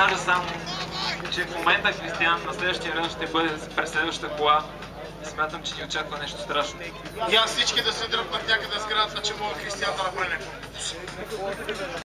кажа само, че в момента Кристиан на следващия рън ще бъде през следващата кола. Смятам, че ни очаква нещо страшно. И аз всички да се дръпнат някъде с градата, че мога Кристиан да направи нещо.